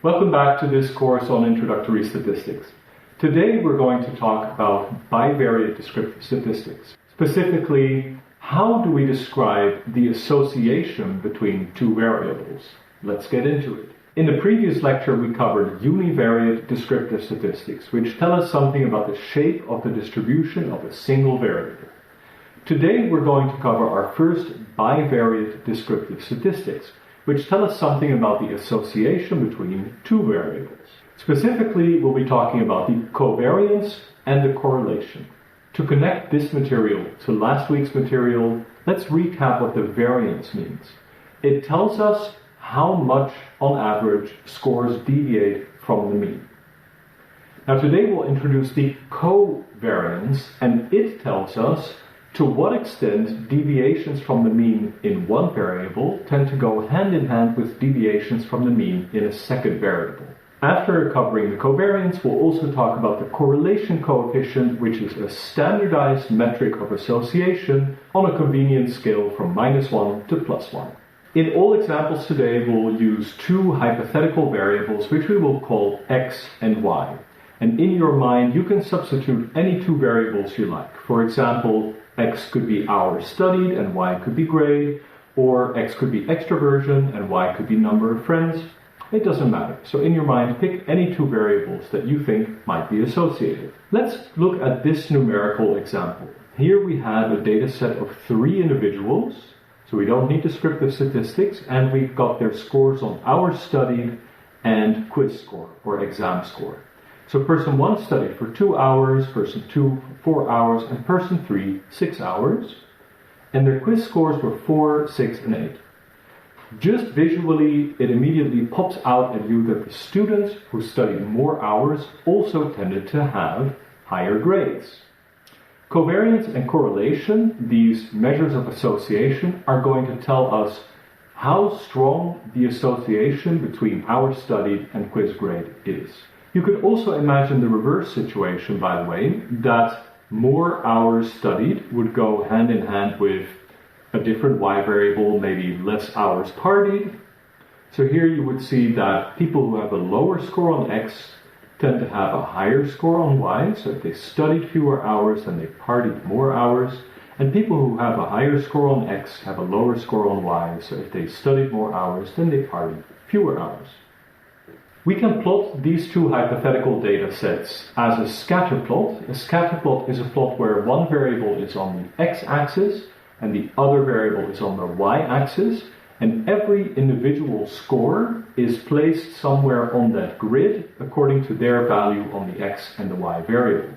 Welcome back to this course on introductory statistics. Today we're going to talk about bivariate descriptive statistics. Specifically, how do we describe the association between two variables? Let's get into it. In the previous lecture we covered univariate descriptive statistics, which tell us something about the shape of the distribution of a single variable. Today we're going to cover our first bivariate descriptive statistics, which tell us something about the association between two variables. Specifically, we'll be talking about the covariance and the correlation. To connect this material to last week's material, let's recap what the variance means. It tells us how much, on average, scores deviate from the mean. Now today we'll introduce the covariance, and it tells us to what extent deviations from the mean in one variable tend to go hand in hand with deviations from the mean in a second variable. After covering the covariance, we'll also talk about the correlation coefficient, which is a standardized metric of association on a convenience scale from -1 to +1. In all examples today, we'll use two hypothetical variables, which we will call x and y. And in your mind, you can substitute any two variables you like. For example, x could be hours studied and y could be grade, or x could be extroversion and y could be number of friends. It doesn't matter. So in your mind, pick any two variables that you think might be associated. Let's look at this numerical example. Here we have a data set of 3 individuals, so we don't need descriptive statistics, and we've got their scores on hours studied and quiz score or exam score. So person 1 studied for 2 hours, person 2 for 4 hours, and person 3 6 hours. And their quiz scores were 4, 6, and 8. Just visually, it immediately pops out at you that the students who studied more hours also tended to have higher grades. Covariance and correlation, these measures of association, are going to tell us how strong the association between hours studied and quiz grade is. You could also imagine the reverse situation, by the way, that more hours studied would go hand in hand with a different y variable, maybe less hours partied. So here you would see that people who have a lower score on x tend to have a higher score on y. So if they studied fewer hours, then they partied more hours. And people who have a higher score on x have a lower score on y. So if they studied more hours, then they partied fewer hours. We can plot these two hypothetical data sets as a scatter plot. A scatter plot is a plot where one variable is on the x-axis and the other variable is on the y-axis, and every individual score is placed somewhere on that grid according to their value on the x and the y variable.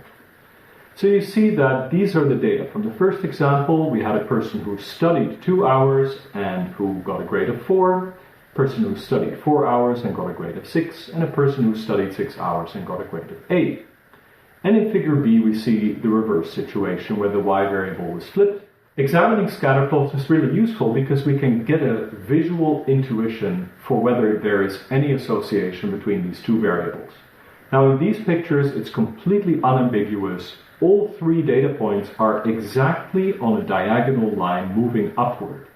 So you see that these are the data. From the first example, we had a person who studied 2 hours and who got a grade of 4. Person who studied 4 hours and got a grade of 6, and a person who studied 6 hours and got a grade of 8. And in figure B we see the reverse situation where the y variable was flipped. Examining scatter plots is really useful because we can get a visual intuition for whether there is any association between these two variables. Now in these pictures it's completely unambiguous. All 3 data points are exactly on a diagonal line moving upward.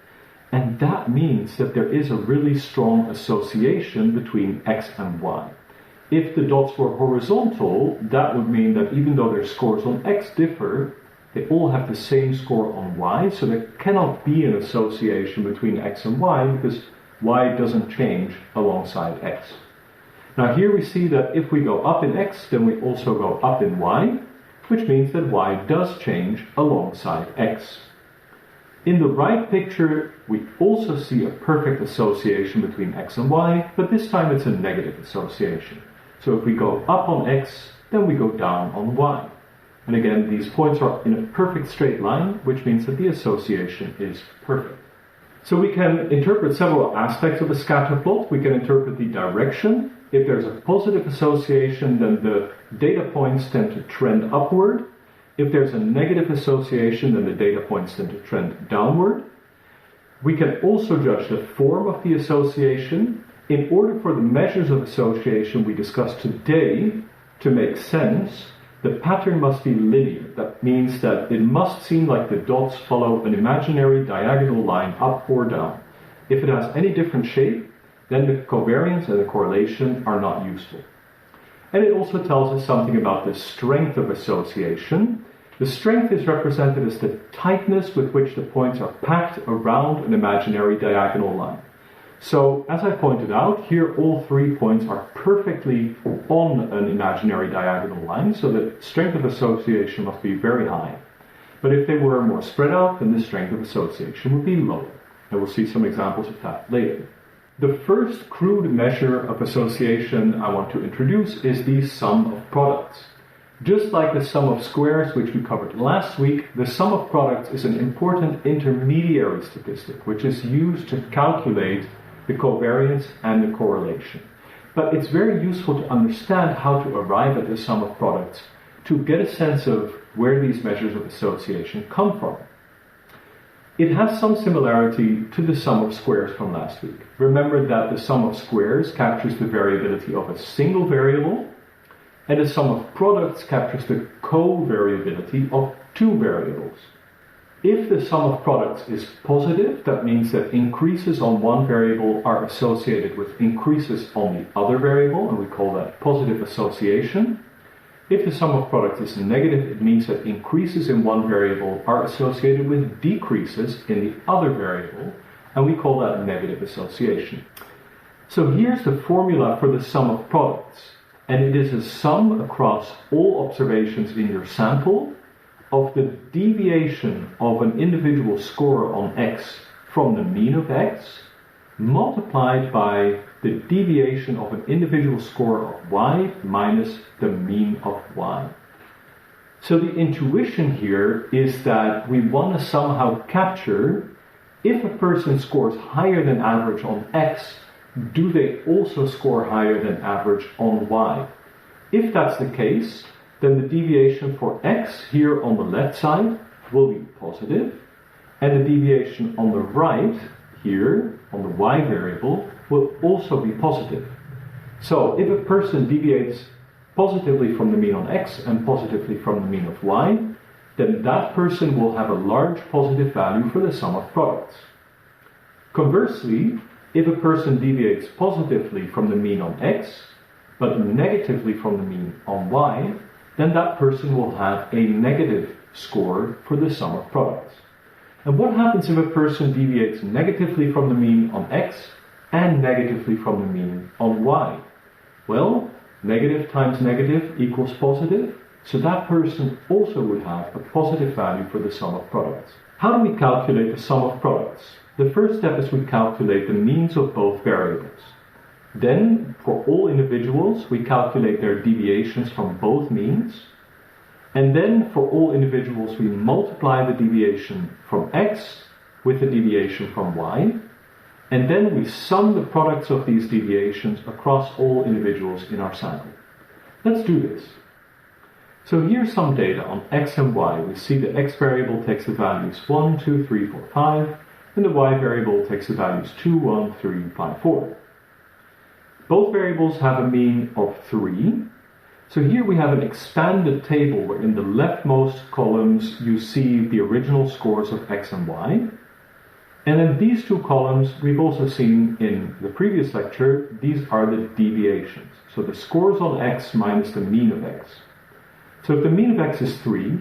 And that means that there is a really strong association between x and y. If the dots were horizontal, that would mean that even though their scores on x differ, they all have the same score on y, so there cannot be an association between x and y because y doesn't change alongside x. Now here we see that if we go up in x, then we also go up in y, which means that y does change alongside x. In the right picture, we also see a perfect association between x and y, but this time it's a negative association. So if we go up on x, then we go down on y. And again, these points are in a perfect straight line, which means that the association is perfect. So we can interpret several aspects of a scatter plot. We can interpret the direction. If there's a positive association, then the data points tend to trend upward. If there's a negative association, then the data points tend to trend downward. We can also judge the form of the association. In order for the measures of association we discussed today to make sense, the pattern must be linear. That means that it must seem like the dots follow an imaginary diagonal line up or down. If it has any different shape, then the covariance and the correlation are not useful. And it also tells us something about the strength of association. The strength is represented as the tightness with which the points are packed around an imaginary diagonal line. So, as I pointed out, here all 3 points are perfectly on an imaginary diagonal line, so the strength of association must be very high. But if they were more spread out, then the strength of association would be low. And we'll see some examples of that later. The first crude measure of association I want to introduce is the sum of products. Just like the sum of squares, which we covered last week, the sum of products is an important intermediary statistic, which is used to calculate the covariance and the correlation. But it's very useful to understand how to arrive at the sum of products to get a sense of where these measures of association come from. It has some similarity to the sum of squares from last week. Remember that the sum of squares captures the variability of a single variable, and the sum of products captures the covariability of 2 variables. If the sum of products is positive, that means that increases on one variable are associated with increases on the other variable, and we call that positive association. If the sum of products is negative, it means that increases in one variable are associated with decreases in the other variable, and we call that negative association. So here's the formula for the sum of products, and it is a sum across all observations in your sample of the deviation of an individual score on X from the mean of X multiplied by the deviation of an individual score of Y minus the mean of Y. So the intuition here is that we want to somehow capture if a person scores higher than average on X, do they also score higher than average on Y? If that's the case, then the deviation for X here on the left side will be positive, and the deviation on the right here on the Y variable will also be positive. So if a person deviates positively from the mean on X and positively from the mean of Y, then that person will have a large positive value for the sum of products. Conversely, if a person deviates positively from the mean on X, but negatively from the mean on Y, then that person will have a negative score for the sum of products. And what happens if a person deviates negatively from the mean on X and negatively from the mean on Y? Well, negative times negative equals positive, so that person also would have a positive value for the sum of products. How do we calculate the sum of products? The first step is we calculate the means of both variables. Then, for all individuals, we calculate their deviations from both means. And then, for all individuals, we multiply the deviation from X with the deviation from Y. And then we sum the products of these deviations across all individuals in our sample. Let's do this. So here's some data on X and Y. We see the X variable takes the values 1, 2, 3, 4, 5, and the Y variable takes the values 2, 1, 3, 5, 4. Both variables have a mean of 3. So here we have an expanded table where in the leftmost columns you see the original scores of X and Y. And in these two columns, we've also seen in the previous lecture, these are the deviations. So the scores on X minus the mean of X. So if the mean of X is 3,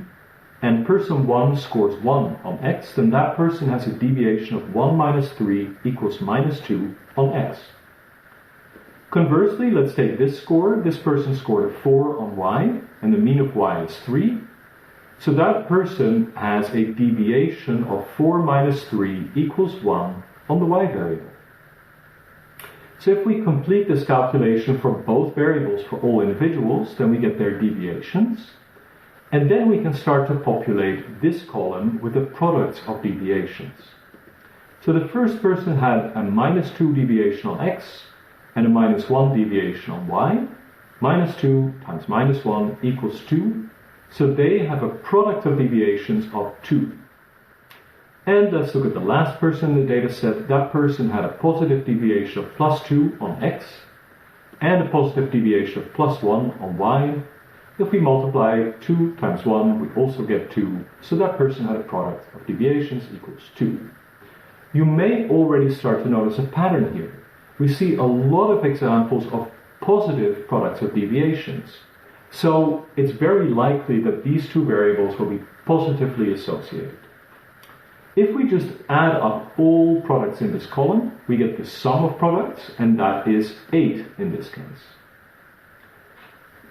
and person 1 scores 1 on X, then that person has a deviation of 1 minus 3 equals minus 2 on X. Conversely, let's take this score. This person scored a 4 on Y, and the mean of Y is 3. So that person has a deviation of 4 minus 3 equals 1 on the Y variable. So if we complete this calculation for both variables for all individuals, then we get their deviations. And then we can start to populate this column with the products of deviations. So the first person had a minus 2 deviation on X, and a minus 1 deviation on Y. Minus 2 times minus 1 equals 2. So they have a product of deviations of 2. And let's look at the last person in the data set. That person had a positive deviation of plus 2 on X and a positive deviation of plus 1 on Y. If we multiply 2 times 1, we also get 2. So that person had a product of deviations equals 2. You may already start to notice a pattern here. we see a lot of examples of positive products of deviations. So it's very likely that these two variables will be positively associated. If we just add up all products in this column, we get the sum of products, and that is 8 in this case.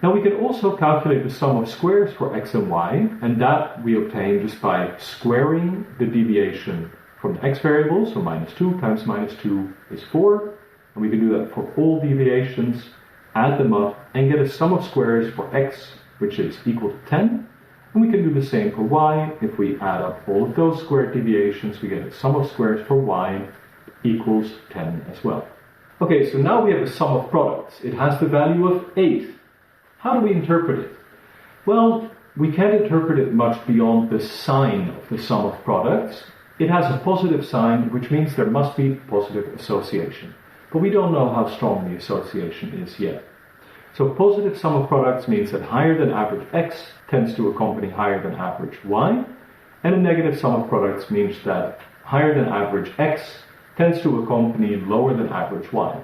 Now we can also calculate the sum of squares for x and y, and that we obtain just by squaring the deviation from the x variable, so minus 2 times minus 2 is 4, and we can do that for all deviations, add them up, and get a sum of squares for x, which is equal to 10, and we can do the same for y. If we add up all of those squared deviations, we get a sum of squares for y equals 10 as well. Okay, so now we have a sum of products. It has the value of 8. How do we interpret it? Well, we can't interpret it much beyond the sign of the sum of products. It has a positive sign, which means there must be positive association. But we don't know how strong the association is yet. So positive sum of products means that higher than average x tends to accompany higher than average y, and a negative sum of products means that higher than average x tends to accompany lower than average y.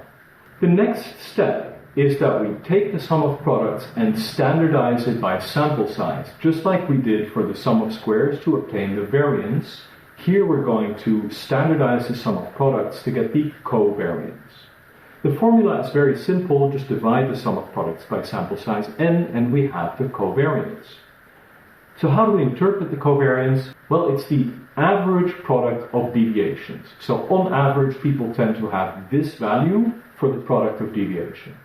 The next step is that we take the sum of products and standardize it by sample size, just like we did for the sum of squares to obtain the variance. Here we're going to standardize the sum of products to get the covariance. The formula is very simple, just divide the sum of products by sample size n, and we have the covariance. So how do we interpret the covariance? Well, it's the average product of deviations. So on average, people tend to have this value for the product of deviations.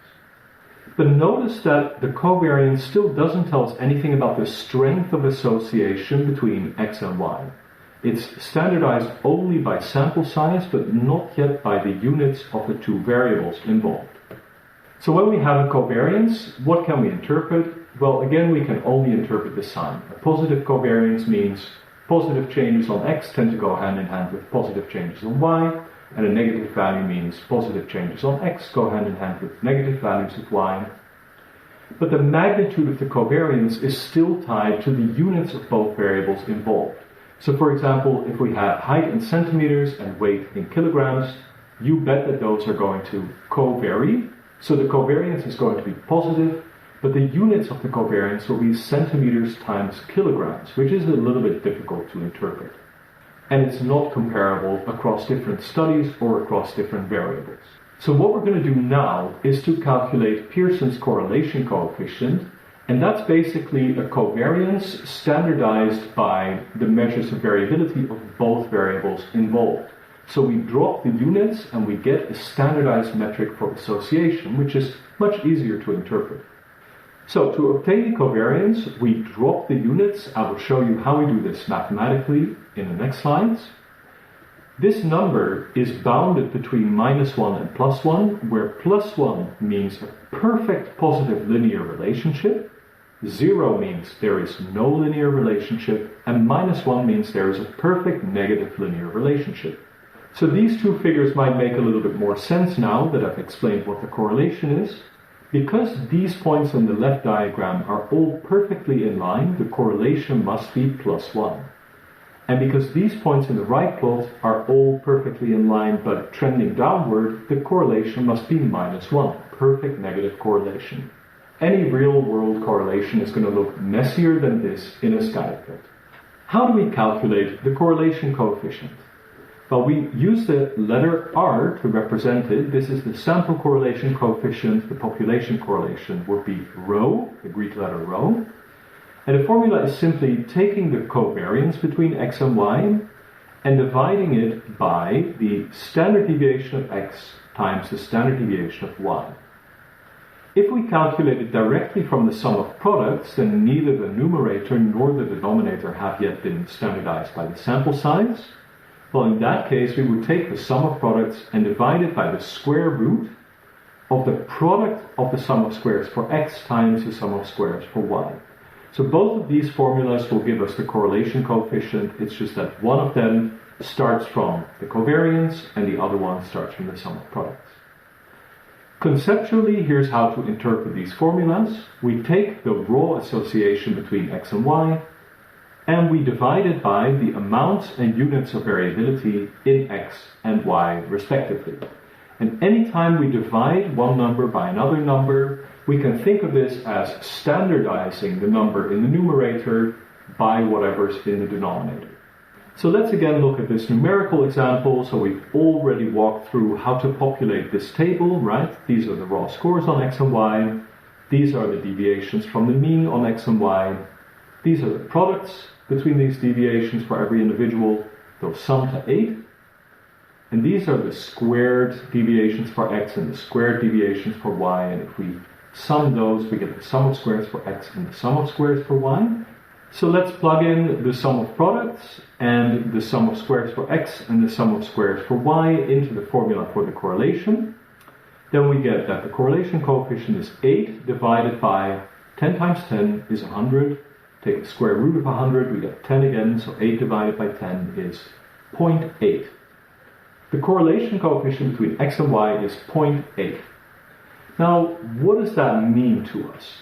But notice that the covariance still doesn't tell us anything about the strength of association between x and y. It's standardized only by sample size, but not yet by the units of the two variables involved. So when we have a covariance, what can we interpret? Well, again, we can only interpret the sign. A positive covariance means positive changes on x tend to go hand in hand with positive changes on y, and a negative value means positive changes on x go hand in hand with negative values of y. But the magnitude of the covariance is still tied to the units of both variables involved. So for example, if we have height in centimeters and weight in kilograms, you bet that those are going to co-vary. So the covariance is going to be positive, but the units of the covariance will be centimeters times kilograms, which is a little bit difficult to interpret. And it's not comparable across different studies or across different variables. So what we're going to do now is to calculate Pearson's correlation coefficient, and that's basically a covariance standardized by the measures of variability of both variables involved. So we drop the units and we get a standardized metric for association, which is much easier to interpret. So to obtain the covariance, we drop the units. I will show you how we do this mathematically in the next slides. This number is bounded between -1 and +1, where +1 means a perfect positive linear relationship, 0 means there is no linear relationship, and -1 means there is a perfect negative linear relationship. So these two figures might make a little bit more sense now that I've explained what the correlation is. Because these points on the left diagram are all perfectly in line, the correlation must be +1. And because these points in the right plot are all perfectly in line but trending downward, the correlation must be -1, perfect negative correlation. Any real-world correlation is going to look messier than this in a scatter plot. How do we calculate the correlation coefficient? Well, we use the letter R to represent it. This is the sample correlation coefficient. The population correlation would be rho, the Greek letter rho. And the formula is simply taking the covariance between x and y and dividing it by the standard deviation of x times the standard deviation of y. If we calculate it directly from the sum of products, then neither the numerator nor the denominator have yet been standardized by the sample size. Well, in that case, we would take the sum of products and divide it by the square root of the product of the sum of squares for x times the sum of squares for y. So both of these formulas will give us the correlation coefficient. It's just that one of them starts from the covariance and the other one starts from the sum of products. Conceptually, here's how to interpret these formulas. We take the raw association between x and y, and we divide it by the amounts and units of variability in x and y respectively. And anytime we divide one number by another number, we can think of this as standardizing the number in the numerator by whatever's in the denominator. So let's again look at this numerical example. So we've already walked through how to populate this table, right? These are the raw scores on x and y. These are the deviations from the mean on x and y. These are the products between these deviations for every individual. Those sum to 8. And these are the squared deviations for x and the squared deviations for y. And if we sum those, we get the sum of squares for x and the sum of squares for y. So let's plug in the sum of products and the sum of squares for x and the sum of squares for y into the formula for the correlation. Then we get that the correlation coefficient is 8 divided by 10 times 10 is 100. Take the square root of 100, we get 10 again, so 8 divided by 10 is 0.8. The correlation coefficient between x and y is 0.8. Now, what does that mean to us?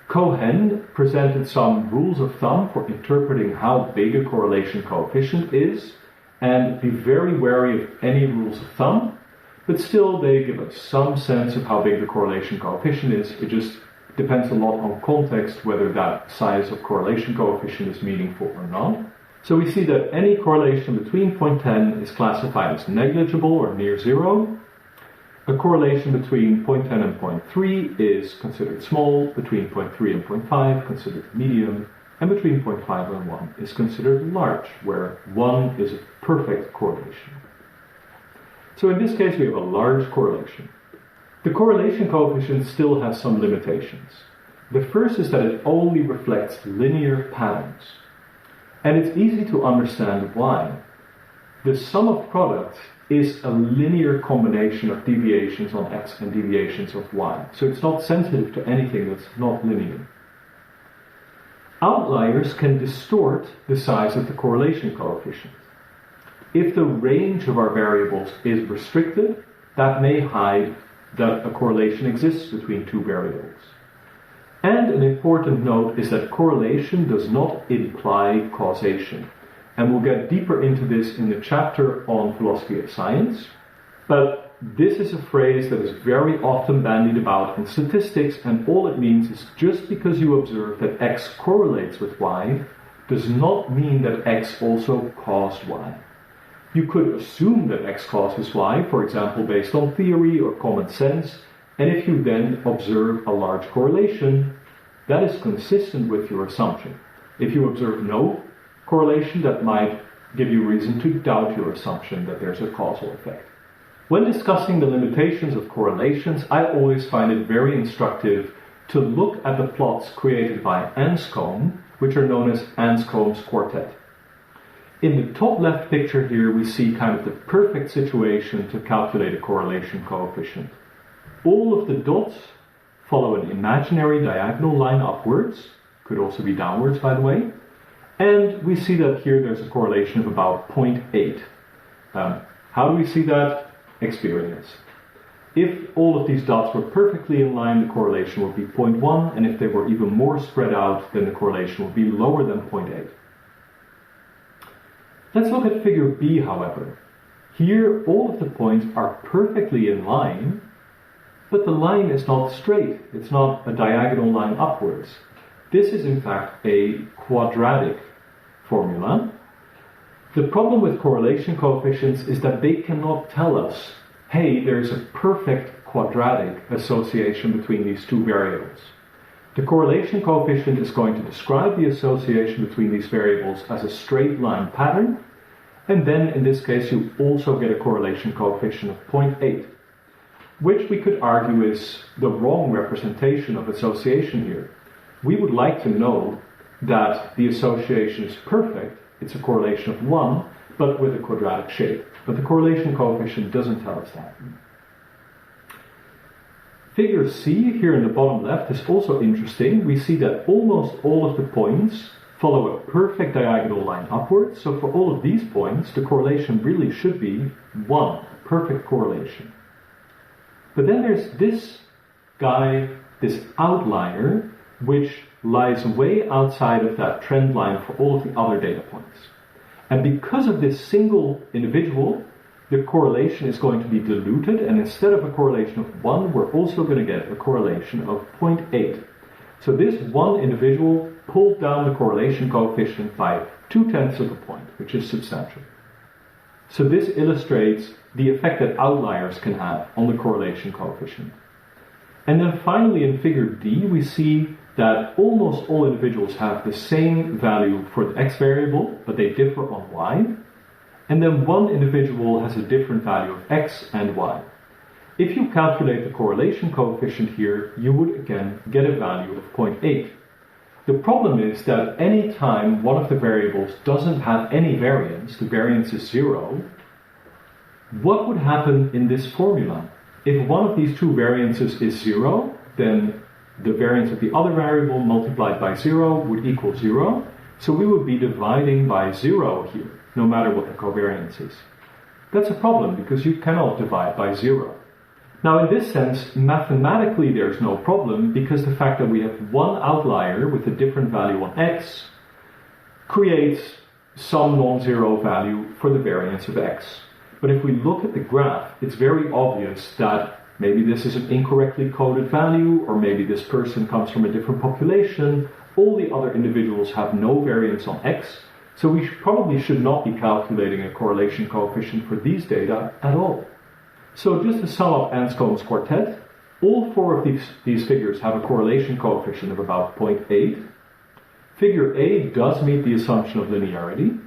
Cohen presented some rules of thumb for interpreting how big a correlation coefficient is, and be very wary of any rules of thumb, but still they give us some sense of how big the correlation coefficient is. It just depends a lot on context whether that size of correlation coefficient is meaningful or not. So we see that any correlation between 0.10 is classified as negligible or near zero. A correlation between 0.10 and 0.3 is considered small, between 0.3 and 0.5 considered medium, and between 0.5 and 1 is considered large, where 1 is a perfect correlation. So in this case we have a large correlation. The correlation coefficient still has some limitations. The first is that it only reflects linear patterns. And it's easy to understand why. The sum of products is a linear combination of deviations on x and deviations of y. So it's not sensitive to anything that's not linear. Outliers can distort the size of the correlation coefficient. If the range of our variables is restricted, that may hide that a correlation exists between two variables. And an important note is that correlation does not imply causation. And we'll get deeper into this in the chapter on philosophy of science. But this is a phrase that is very often bandied about in statistics, and all it means is just because you observe that x correlates with y does not mean that x also caused y. You could assume that x causes y, for example, based on theory or common sense, and if you then observe a large correlation, that is consistent with your assumption. If you observe no correlation, that might give you reason to doubt your assumption that there's a causal effect. When discussing the limitations of correlations, I always find it very instructive to look at the plots created by Anscombe, which are known as Anscombe's quartet. In the top left picture here, we see kind of the perfect situation to calculate a correlation coefficient. All of the dots follow an imaginary diagonal line upwards, could also be downwards by the way, and we see that here there's a correlation of about 0.8. How do we see that? Experience. If all of these dots were perfectly in line, the correlation would be 0.1, and if they were even more spread out, then the correlation would be lower than 0.8. Let's look at figure B, however. Here, all of the points are perfectly in line, but the line is not straight. It's not a diagonal line upwards. This is in fact a quadratic formula. The problem with correlation coefficients is that they cannot tell us, hey, there's a perfect quadratic association between these two variables. The correlation coefficient is going to describe the association between these variables as a straight line pattern, and then in this case you also get a correlation coefficient of 0.8, which we could argue is the wrong representation of association here. We would like to know that the association is perfect, it's a correlation of 1, but with a quadratic shape. But the correlation coefficient doesn't tell us that. Figure C, here in the bottom left, is also interesting. We see that almost all of the points follow a perfect diagonal line upwards. So for all of these points, the correlation really should be 1, perfect correlation. But then there's this guy, this outlier, which lies way outside of that trend line for all of the other data points. And because of this single individual, the correlation is going to be diluted, and instead of a correlation of 1, we're also going to get a correlation of 0.8. So this one individual pulled down the correlation coefficient by 0.2 of a point, which is substantial. So this illustrates the effect that outliers can have on the correlation coefficient. And then finally in figure D, we see that almost all individuals have the same value for the x variable, but they differ on y. And then one individual has a different value of x and y. If you calculate the correlation coefficient here, you would again get a value of 0.8. The problem is that any time one of the variables doesn't have any variance, the variance is 0, what would happen in this formula? If one of these two variances is 0, then the variance of the other variable multiplied by 0 would equal 0. So we would be dividing by 0 here, no matter what the covariance is. That's a problem because you cannot divide by 0. Now in this sense, mathematically there's no problem because the fact that we have one outlier with a different value on x creates some non-zero value for the variance of x. But if we look at the graph, it's very obvious that maybe this is an incorrectly coded value, or maybe this person comes from a different population. All the other individuals have no variance on x, so we probably should not be calculating a correlation coefficient for these data at all. So just to sum up Anscombe's quartet, all 4 of these figures have a correlation coefficient of about 0.8. Figure A does meet the assumption of linearity.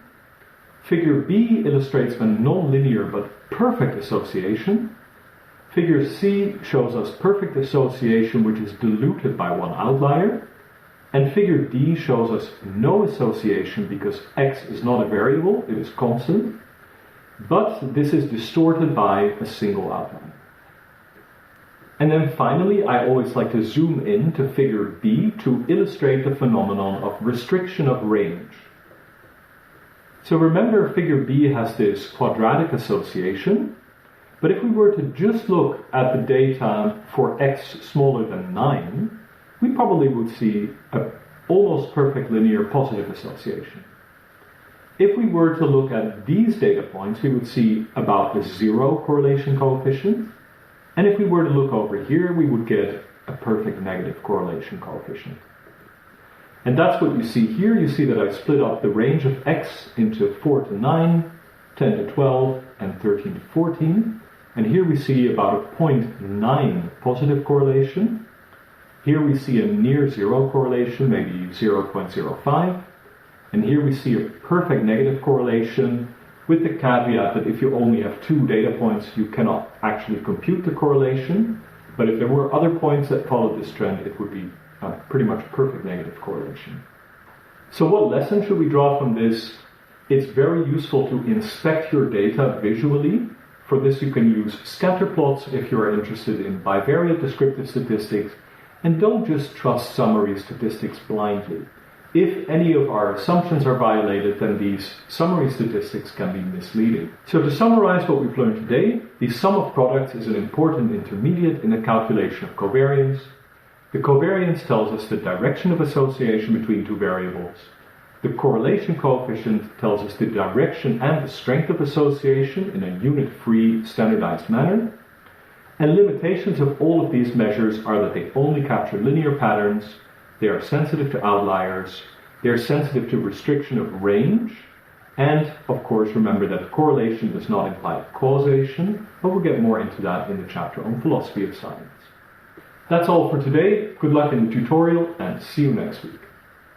Figure B illustrates a non-linear but perfect association. Figure C shows us perfect association which is diluted by one outlier. And figure D shows us no association because x is not a variable, it is constant. But this is distorted by a single outlier. And then finally, I always like to zoom in to figure B to illustrate the phenomenon of restriction of range. So remember, figure B has this quadratic association, but if we were to just look at the data for x smaller than 9, we probably would see an almost perfect linear positive association. If we were to look at these data points, we would see about a 0 correlation coefficient. And if we were to look over here, we would get a perfect negative correlation coefficient. And that's what you see here. You see that I split up the range of x into 4 to 9, 10 to 12, and 13 to 14. And here we see about a 0.9 positive correlation. Here we see a near 0 correlation, maybe 0.05. And here we see a perfect negative correlation with the caveat that if you only have 2 data points, you cannot actually compute the correlation. But if there were other points that followed this trend, it would be pretty much perfect negative correlation. So what lesson should we draw from this? It's very useful to inspect your data visually. For this you can use scatter plots if you are interested in bivariate descriptive statistics, and don't just trust summary statistics blindly. If any of our assumptions are violated, then these summary statistics can be misleading. So to summarize what we've learned today, the sum of products is an important intermediate in the calculation of covariance. The covariance tells us the direction of association between two variables. The correlation coefficient tells us the direction and the strength of association in a unit-free, standardized manner. And limitations of all of these measures are that they only capture linear patterns, they are sensitive to outliers, they are sensitive to restriction of range, and of course remember that correlation does not imply causation, but we'll get more into that in the chapter on philosophy of science. That's all for today. Good luck in the tutorial and see you next week.